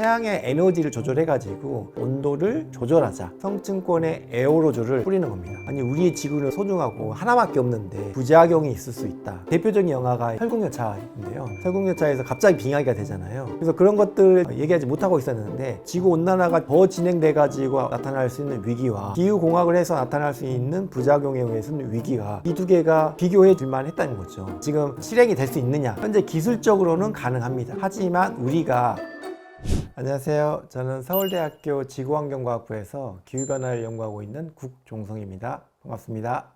태양의 에너지를 조절해가지고 온도를 조절하자. 성층권의 에어로졸을 뿌리는 겁니다. 아니 우리의 지구는 소중하고 하나밖에 없는데 부작용이 있을 수 있다. 대표적인 영화가 설국열차인데요. 설국열차에서 갑자기 빙하기가 되잖아요. 그래서 그런 것들 얘기하지 못하고 있었는데 지구 온난화가 더 진행돼가지고 나타날 수 있는 위기와 기후공학을 해서 나타날 수 있는 부작용에 의해서는 위기가 이 두 개가 비교해 줄만 했다는 거죠. 지금 실행이 될 수 있느냐? 현재 기술적으로는 가능합니다. 하지만 우리가 안녕하세요. 저는 서울대학교 지구환경과학부에서 기후변화를 연구하고 있는 국종성입니다. 반갑습니다.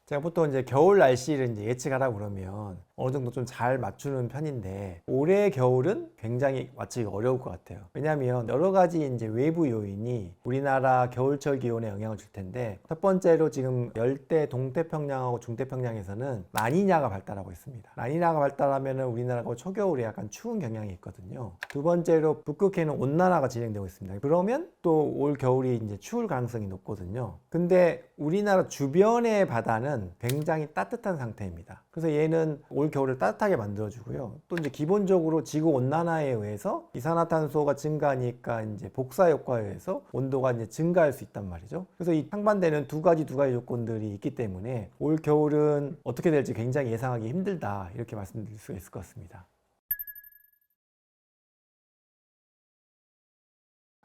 제가 보통 이제 겨울 날씨를 이제 예측하라고 그러면 어느 정도 좀 잘 맞추는 편인데 올해 겨울은 굉장히 맞추기 어려울 것 같아요. 왜냐하면 여러 가지 이제 외부 요인이 우리나라 겨울철 기온에 영향을 줄 텐데 첫 번째로 지금 열대 동태평양하고 중태평양에서는 라니냐가 발달하고 있습니다. 라니냐가 발달하면 우리나라가 초겨울에 약간 추운 경향이 있거든요. 두 번째로 북극해는 온난화가 진행되고 있습니다. 그러면 또 올 겨울이 이제 추울 가능성이 높거든요. 근데 우리나라 주변의 바다는 굉장히 따뜻한 상태입니다. 그래서 얘는 올 겨울을 따뜻하게 만들어주고요. 또 이제 기본적으로 지구 온난화에 의해서 이산화탄소가 증가하니까 이제 복사 효과에 의해서 온도가 이제 증가할 수 있단 말이죠. 그래서 이 상반되는 두 가지 조건들이 있기 때문에 올 겨울은 어떻게 될지 굉장히 예상하기 힘들다 이렇게 말씀드릴 수가 있을 것 같습니다.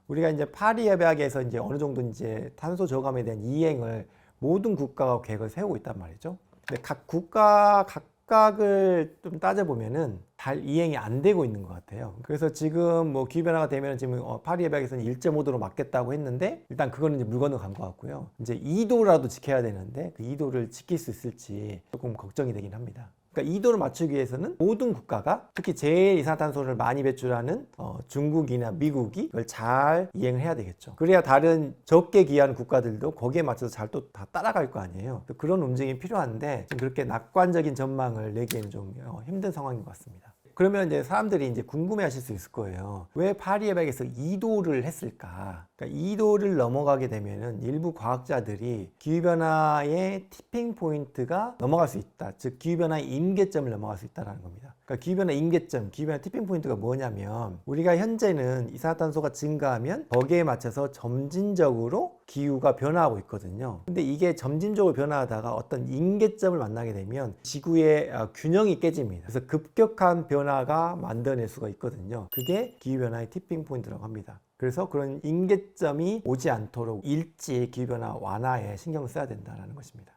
우리가 이제 파리 협약에서 이제 어느 정도 이제 탄소 저감에 대한 이행을 모든 국가가 계획을 세우고 있단 말이죠. 근데 각 국가 각각을 좀 따져보면은 잘 이행이 안 되고 있는 것 같아요. 그래서 지금 뭐 기후변화가 되면 지금 파리 협약에서는 1.5도로 막겠다고 했는데 일단 그거는 이제 물 건너 간 것 같고요. 이제 2도라도 지켜야 되는데 그 2도를 지킬 수 있을지 조금 걱정이 되긴 합니다. 그러니까 2도를 맞추기 위해서는 모든 국가가 특히 제일 이산화탄소를 많이 배출하는 중국이나 미국이 그걸 잘 이행을 해야 되겠죠. 그래야 다른 적게 기여하는 국가들도 거기에 맞춰서 잘 또 다 따라갈 거 아니에요. 그런 움직임이 필요한데 지금 그렇게 낙관적인 전망을 내기에는 좀 힘든 상황인 것 같습니다. 그러면 이제 사람들이 이제 궁금해 하실 수 있을 거예요. 왜 파리 협약에서 2도를 했을까? 그러니까 2도를 넘어가게 되면은 일부 과학자들이 기후변화의 티핑 포인트가 넘어갈 수 있다. 즉, 기후변화의 임계점을 넘어갈 수 있다는 겁니다. 그러니까 기후변화 임계점, 기후변화 티핑 포인트가 뭐냐면 우리가 현재는 이산화탄소가 증가하면 거기에 맞춰서 점진적으로 기후가 변화하고 있거든요. 근데 이게 점진적으로 변화하다가 어떤 임계점을 만나게 되면 지구의 균형이 깨집니다. 그래서 급격한 변화가 만들어낼 수가 있거든요. 그게 기후변화의 티핑 포인트라고 합니다. 그래서 그런 임계점이 오지 않도록 일찍 기후변화 완화에 신경을 써야 된다는 것입니다.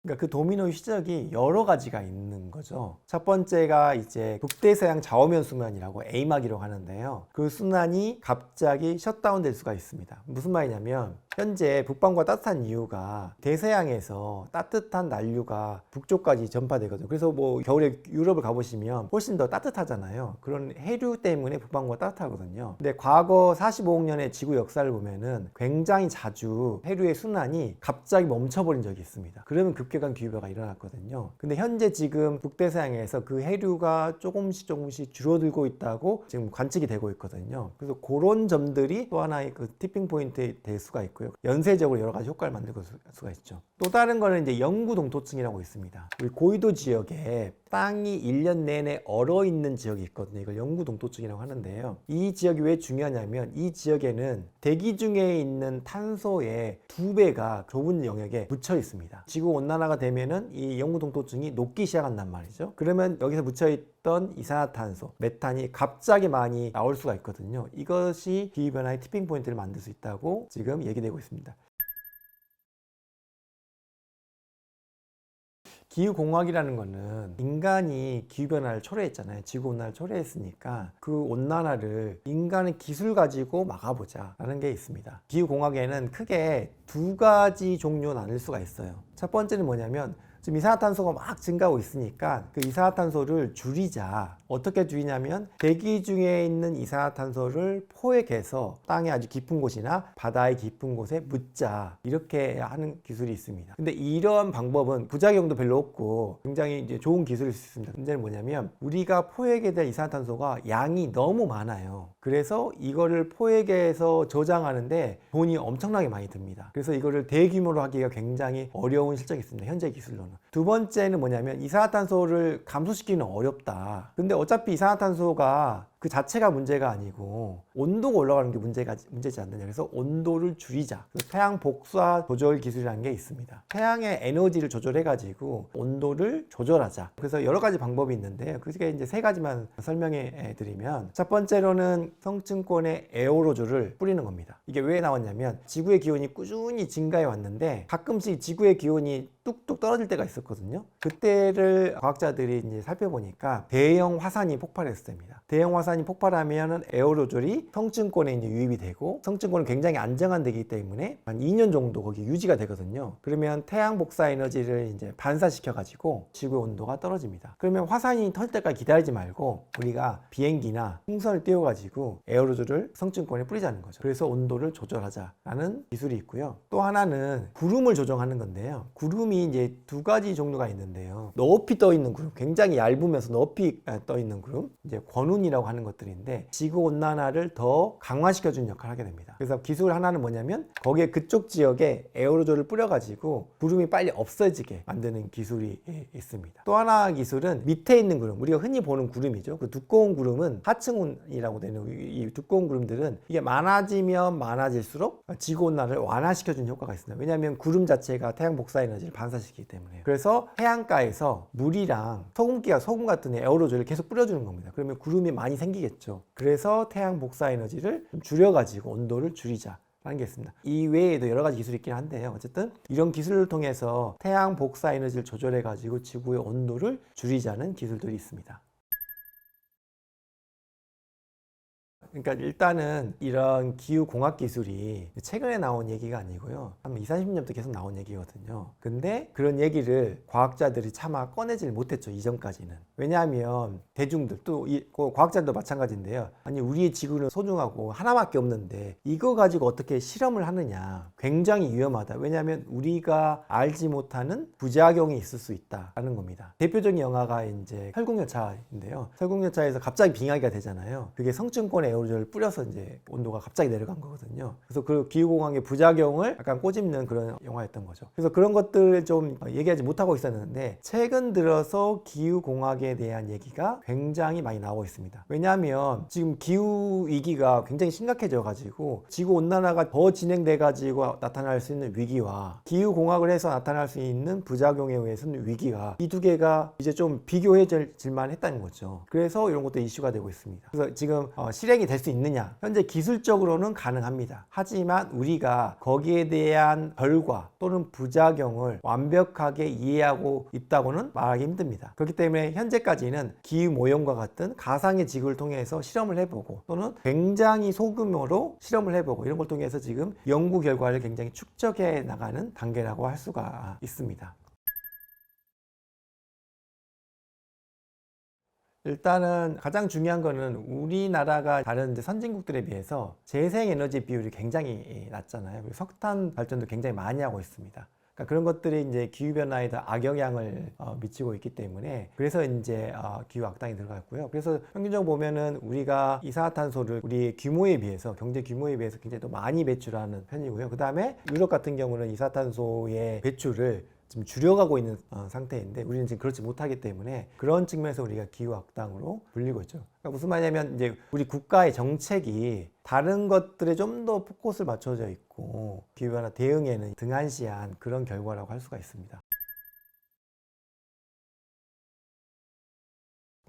그러니까 그 도미노의 시작이 여러 가지가 있는 거죠. 첫 번째가 이제 북대서양 좌오면 순환이라고 에이막이라고 하는데요. 그 순환이 갑자기 셧다운 될 수가 있습니다. 무슨 말이냐면 현재 북반구가 따뜻한 이유가 대서양에서 따뜻한 난류가 북쪽까지 전파되거든요. 그래서 뭐 겨울에 유럽을 가보시면 훨씬 더 따뜻하잖아요. 그런 해류 때문에 북반구가 따뜻하거든요. 근데 과거 45억 년의 지구 역사를 보면은 굉장히 자주 해류의 순환이 갑자기 멈춰버린 적이 있습니다. 그러면 급격한 기후변화가 일어났거든요. 근데 현재 지금 북대서양에서 그 해류가 조금씩 줄어들고 있다고 지금 관측이 되고 있거든요. 그래서 그런 점들이 또 하나의 그 티핑 포인트에 될 수가 있고요. 연쇄적으로 여러 가지 효과를 만들 수가 있죠. 또 다른 거는 이제 영구 동토층이라고 있습니다. 우리 고위도 지역에 땅이 1년 내내 얼어 있는 지역이 있거든요. 이걸 영구 동토층이라고 하는데요. 이 지역이 왜 중요하냐면 이 지역에는 대기 중에 있는 탄소의 2배가 좁은 영역에 묻혀 있습니다. 지구 온난화가 되면은 이 영구 동토층이 녹기 시작한단 말이죠. 그러면 여기서 묻혀 있던 이산화탄소, 메탄이 갑자기 많이 나올 수가 있거든요. 이것이 기후변화의 티핑 포인트를 만들 수 있다고 지금 얘기되고 있습니다. 기후공학이라는 거는 인간이 기후변화를 초래했잖아요. 지구온난화를 초래했으니까 그 온난화를 인간의 기술 가지고 막아보자 라는 게 있습니다. 기후공학에는 크게 두 가지 종류로 나눌 수가 있어요. 첫 번째는 뭐냐면 지금 이산화탄소가 막 증가하고 있으니까 그 이산화탄소를 줄이자. 어떻게 줄이냐면 대기 중에 있는 이산화탄소를 포획해서 땅의 아주 깊은 곳이나 바다의 깊은 곳에 묻자. 이렇게 하는 기술이 있습니다. 근데 이런 방법은 부작용도 별로 없고 굉장히 이제 좋은 기술일 수 있습니다. 문제는 뭐냐면 우리가 포획에 대한 이산화탄소가 양이 너무 많아요. 그래서 이거를 포획해서 저장하는데 돈이 엄청나게 많이 듭니다. 그래서 이거를 대규모로 하기가 굉장히 어려운 실적이 있습니다. 현재 기술로는. 두 번째는 뭐냐면 이산화탄소를 감소시키기는 어렵다. 근데 어차피 이산화탄소가 그 자체가 문제가 아니고 온도가 올라가는 게 문제지 않느냐. 그래서 온도를 줄이자. 태양 복사 조절 기술이라는 게 있습니다. 태양의 에너지를 조절해 가지고 온도를 조절하자. 그래서 여러 가지 방법이 있는데요. 그게 이제 세 가지만 설명해 드리면, 첫 번째로는 성층권에 에어로졸을 뿌리는 겁니다. 이게 왜 나왔냐면 지구의 기온이 꾸준히 증가해 왔는데 가끔씩 지구의 기온이 뚝뚝 떨어질 때가 있었거든요. 그때를 과학자들이 이제 살펴보니까 대형 화산이 폭발했을 때입니다. 대형 화산이 폭발하면은 에어로졸이 성층권에 이제 유입이 되고, 성층권은 굉장히 안정화되기 때문에 한 2년 정도 거기 유지가 되거든요. 그러면 태양 복사 에너지를 이제 반사시켜 가지고 지구의 온도가 떨어집니다. 그러면 화산이 터질 때까지 기다리지 말고 우리가 비행기나 풍선을 띄워 가지고 에어로졸을 성층권에 뿌리자는 거죠. 그래서 온도를 조절하자라는 기술이 있고요. 또 하나는 구름을 조정하는 건데요. 구름이 이제 두 가지 종류가 있는데요. 높이 떠 있는 구름, 굉장히 얇으면서 높이 떠 있는 구름, 이제 권운이라고 하는 것들인데 지구 온난화를 더 강화시켜 주는 역할을 하게 됩니다. 그래서 기술 하나는 뭐냐면 거기에 그쪽 지역에 에어로졸을 뿌려 가지고 구름이 빨리 없어지게 만드는 기술이 있습니다. 또 하나 기술은 밑에 있는 구름, 우리가 흔히 보는 구름이죠. 그 두꺼운 구름은 하층운이라고 되는 이 두꺼운 구름들은 이게 많아지면 많아질수록 지구 온난화를 완화시켜 주는 효과가 있습니다. 왜냐하면 구름 자체가 태양 복사 에너지를 반사시키기 때문에. 그래서 해안가에서 물이랑 소금 같은 에어로졸을 계속 뿌려주는 겁니다. 그러면 구름이 많이 생기겠죠. 그래서 태양 복사 에너지를 좀 줄여가지고 온도를 줄이자 라는 게 있습니다. 이 외에도 여러 가지 기술이 있긴 한데요. 어쨌든 이런 기술을 통해서 태양 복사 에너지를 조절해 가지고 지구의 온도를 줄이자는 기술들이 있습니다. 그러니까 일단은 이런 기후공학 기술이 최근에 나온 얘기가 아니고요. 한 20, 30년부터 계속 나온 얘기거든요. 근데 그런 얘기를 과학자들이 차마 꺼내질 못했죠. 이전까지는. 왜냐하면 대중들, 또 과학자들도 마찬가지인데요. 아니 우리의 지구는 소중하고 하나밖에 없는데 이거 가지고 어떻게 실험을 하느냐. 굉장히 위험하다. 왜냐하면 우리가 알지 못하는 부작용이 있을 수 있다라는 겁니다. 대표적인 영화가 이제 설국열차인데요. 설국열차에서 갑자기 빙하기가 되잖아요. 그게 성층권에 에어로졸을 뿌려서 이제 온도가 갑자기 내려간 거거든요. 그래서 그 기후공학의 부작용을 약간 꼬집는 그런 영화였던 거죠. 그래서 그런 것들을 좀 얘기하지 못하고 있었는데 최근 들어서 기후공학에 대한 얘기가 굉장히 많이 나오고 있습니다. 왜냐하면 지금 기후위기가 굉장히 심각해져 가지고 지구온난화가 더 진행돼 가지고 나타날 수 있는 위기와 기후공학을 해서 나타날 수 있는 부작용에 의해서는 위기가, 이 두 개가 이제 좀 비교해질만 했다는 거죠. 그래서 이런 것도 이슈가 되고 있습니다. 그래서 지금 실행이 될 수 있느냐, 현재 기술적으로는 가능합니다. 하지만 우리가 거기에 대한 결과 또는 부작용을 완벽하게 이해하고 있다고는 말하기 힘듭니다. 그렇기 때문에 현재까지는 기후모형과 같은 가상의 지구를 통해서 실험을 해보고 또는 굉장히 소규모로 실험을 해보고 이런 걸 통해서 지금 연구 결과를 굉장히 축적해 나가는 단계라고 할 수가 있습니다. 일단은 가장 중요한 거는 우리나라가 다른 선진국들에 비해서 재생에너지 비율이 굉장히 낮잖아요. 그리고 석탄 발전도 굉장히 많이 하고 있습니다. 그러니까 그런 것들이 이제 기후변화에 더 악영향을 미치고 있기 때문에, 그래서 이제 기후 악당이 들어갔고요. 그래서 평균적으로 보면은 우리가 이산화탄소를 우리 규모에 비해서, 경제 규모에 비해서 굉장히 더 많이 배출하는 편이고요. 그 다음에 유럽 같은 경우는 이산화탄소의 배출을 지금 줄여가고 있는 상태인데 우리는 지금 그렇지 못하기 때문에 그런 측면에서 우리가 기후 악당으로 불리고 있죠. 그러니까 무슨 말이냐면 이제 우리 국가의 정책이 다른 것들에 좀 더 포커스를 맞춰져 있고 기후변화 대응에는 등한시한 그런 결과라고 할 수가 있습니다.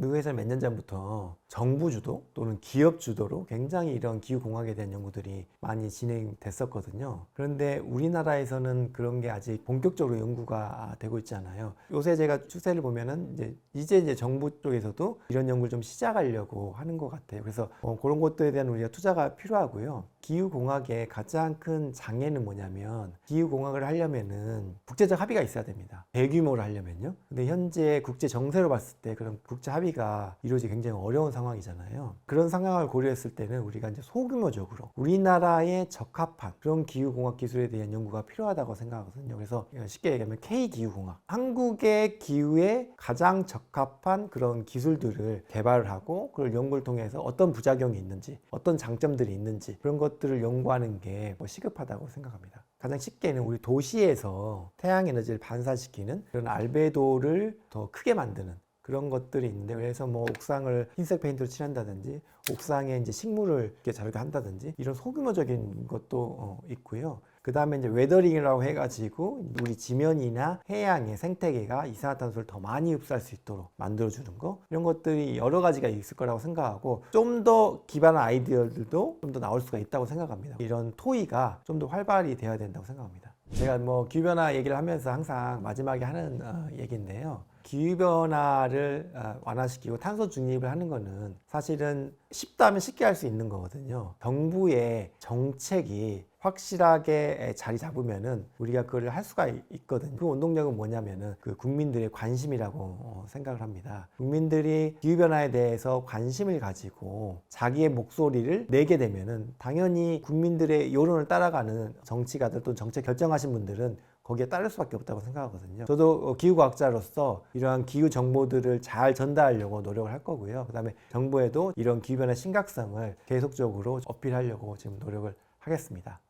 미국에서는 몇 년 전부터 정부 주도 또는 기업 주도로 굉장히 이런 기후공학에 대한 연구들이 많이 진행됐었거든요. 그런데 우리나라에서는 그런 게 아직 본격적으로 연구가 되고 있지 않아요. 요새 제가 추세를 보면은 이제 정부 쪽에서도 이런 연구를 좀 시작하려고 하는 것 같아요. 그래서 그런 것들에 대한 우리가 투자가 필요하고요. 기후공학의 가장 큰 장애는 뭐냐면 기후공학을 하려면은 국제적 합의가 있어야 됩니다. 대규모로 하려면요. 근데 현재 국제 정세로 봤을 때 그런 국제 합의가 이루어지기 굉장히 어려운 상황이잖아요. 그런 상황을 고려했을 때는 우리가 이제 소규모적으로 우리나라에 적합한 그런 기후공학 기술에 대한 연구가 필요하다고 생각하거든요. 그래서 쉽게 얘기하면 K기후공학, 한국의 기후에 가장 적합한 그런 기술들을 개발을 하고 그걸 연구를 통해서 어떤 부작용이 있는지 어떤 장점들이 있는지 그런 것들을 연구하는 게 시급하다고 생각합니다. 가장 쉽게는 우리 도시에서 태양에너지를 반사시키는 그런 알베도를 더 크게 만드는 그런 것들이 있는데, 그래서 옥상을 흰색 페인트로 칠한다든지 옥상에 이제 식물을 이렇게 자르게 한다든지 이런 소규모적인 것도 있고요. 그 다음에 이제 웨더링이라고 해가지고 우리 지면이나 해양의 생태계가 이산화탄소를 더 많이 흡수할 수 있도록 만들어주는 거, 이런 것들이 여러 가지가 있을 거라고 생각하고 좀 더 기발한 아이디어들도 좀 더 나올 수가 있다고 생각합니다. 이런 토의가 좀 더 활발히 되어야 된다고 생각합니다. 제가 기후변화 얘기를 하면서 항상 마지막에 하는 얘기인데요. 기후변화를 완화시키고 탄소 중립을 하는 거는 사실은 쉽다면 쉽게 할 수 있는 거거든요. 정부의 정책이 확실하게 자리 잡으면은 우리가 그걸 할 수가 있거든요. 그 원동력은 뭐냐면은 그 국민들의 관심이라고 생각을 합니다. 국민들이 기후변화에 대해서 관심을 가지고 자기의 목소리를 내게 되면은 당연히 국민들의 여론을 따라가는 정치가들 또는 정책 결정하신 분들은 거기에 따를 수밖에 없다고 생각하거든요. 저도 기후과학자로서 이러한 기후 정보들을 잘 전달하려고 노력을 할 거고요. 그 다음에 정부에도 이런 기후변화 심각성을 계속적으로 어필하려고 지금 노력을 하겠습니다.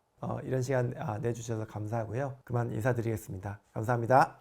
이런 시간 내주셔서 감사하고요. 그만 인사드리겠습니다. 감사합니다.